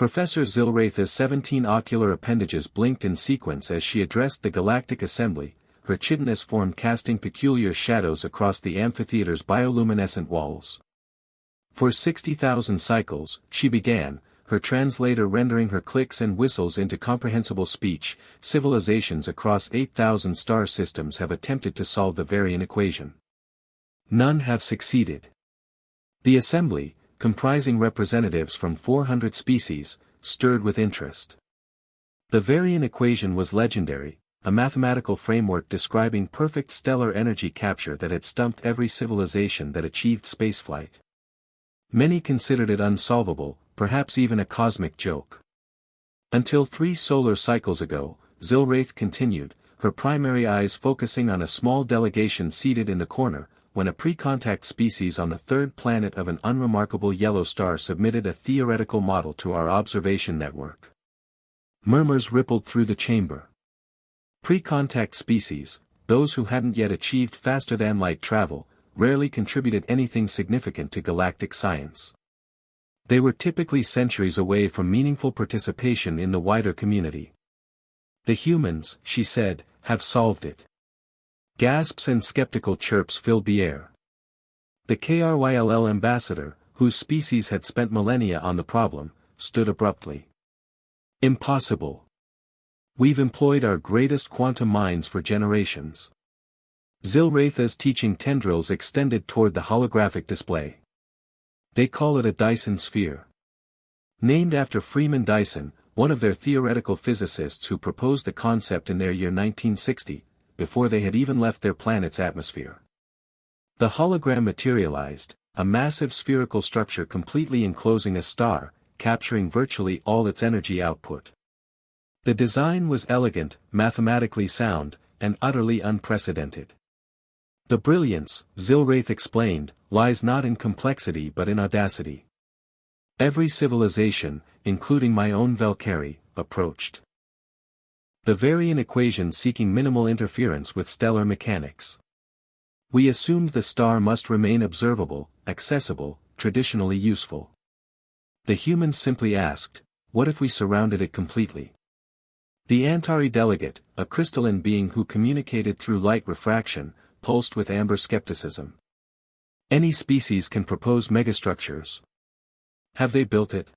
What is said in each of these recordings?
Professor Zilratha's 17 ocular appendages blinked in sequence as she addressed the galactic assembly, her chitinous form casting peculiar shadows across the amphitheater's bioluminescent walls. For 60,000 cycles, she began, her translator rendering her clicks and whistles into comprehensible speech. Civilizations across 8,000 star systems have attempted to solve the Varian equation. None have succeeded. The assembly, comprising representatives from 400 species, stirred with interest. The Varian equation was legendary, a mathematical framework describing perfect stellar energy capture that had stumped every civilization that achieved spaceflight. Many considered it unsolvable, perhaps even a cosmic joke. Until 3 solar cycles ago, Zilrath continued, her primary eyes focusing on a small delegation seated in the corner, when a pre-contact species on the third planet of an unremarkable yellow star submitted a theoretical model to our observation network. Murmurs rippled through the chamber. Pre-contact species, those who hadn't yet achieved faster-than-light travel, rarely contributed anything significant to galactic science. They were typically centuries away from meaningful participation in the wider community. The humans, she said, have solved it. Gasps and skeptical chirps filled the air. The KRYLL ambassador, whose species had spent millennia on the problem, stood abruptly. Impossible. We've employed our greatest quantum minds for generations. Zilratha's teaching tendrils extended toward the holographic display. They call it a Dyson sphere. Named after Freeman Dyson, one of their theoretical physicists who proposed the concept in their year 1960, before they had even left their planet's atmosphere. The hologram materialized, a massive spherical structure completely enclosing a star, capturing virtually all its energy output. The design was elegant, mathematically sound, and utterly unprecedented. The brilliance, Zilrath explained, lies not in complexity but in audacity. Every civilization, including my own Valkyrie, approached the Varian equation seeking minimal interference with stellar mechanics. We assumed the star must remain observable, accessible, traditionally useful. The humans simply asked, what if we surrounded it completely? The Antari delegate, a crystalline being who communicated through light refraction, pulsed with amber skepticism. Any species can propose megastructures. Have they built it?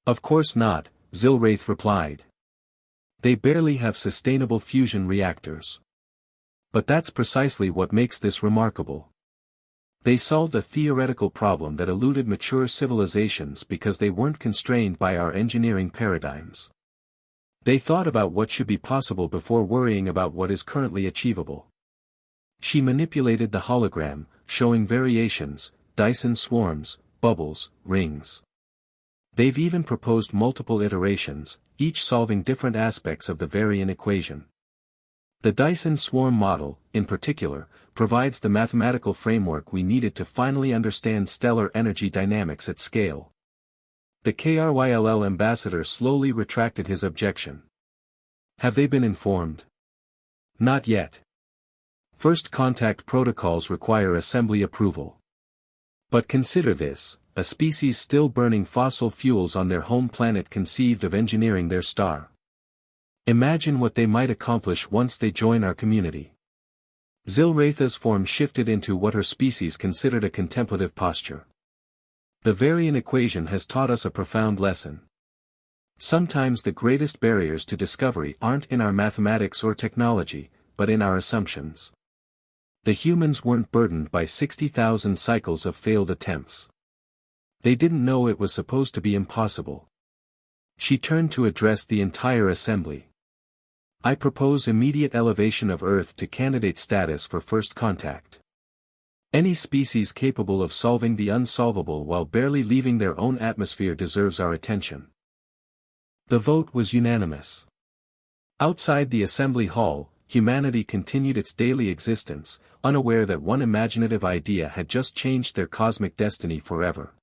Of course not, Zilrath replied. They barely have sustainable fusion reactors. But that's precisely what makes this remarkable. They solved a theoretical problem that eluded mature civilizations because they weren't constrained by our engineering paradigms. They thought about what should be possible before worrying about what is currently achievable. She manipulated the hologram, showing variations, Dyson swarms, bubbles, rings. They've even proposed multiple iterations, each solving different aspects of the Varian equation. The Dyson swarm model, in particular, provides the mathematical framework we needed to finally understand stellar energy dynamics at scale. The KRYLL ambassador slowly retracted his objection. Have they been informed? Not yet. First contact protocols require assembly approval. But consider this, a species still burning fossil fuels on their home planet conceived of engineering their star. Imagine what they might accomplish once they join our community. Zilratha's form shifted into what her species considered a contemplative posture. The Varian equation has taught us a profound lesson. Sometimes the greatest barriers to discovery aren't in our mathematics or technology, but in our assumptions. The humans weren't burdened by 60,000 cycles of failed attempts. They didn't know it was supposed to be impossible. She turned to address the entire assembly. I propose immediate elevation of Earth to candidate status for first contact. Any species capable of solving the unsolvable while barely leaving their own atmosphere deserves our attention. The vote was unanimous. Outside the assembly hall, humanity continued its daily existence, unaware that one imaginative idea had just changed their cosmic destiny forever.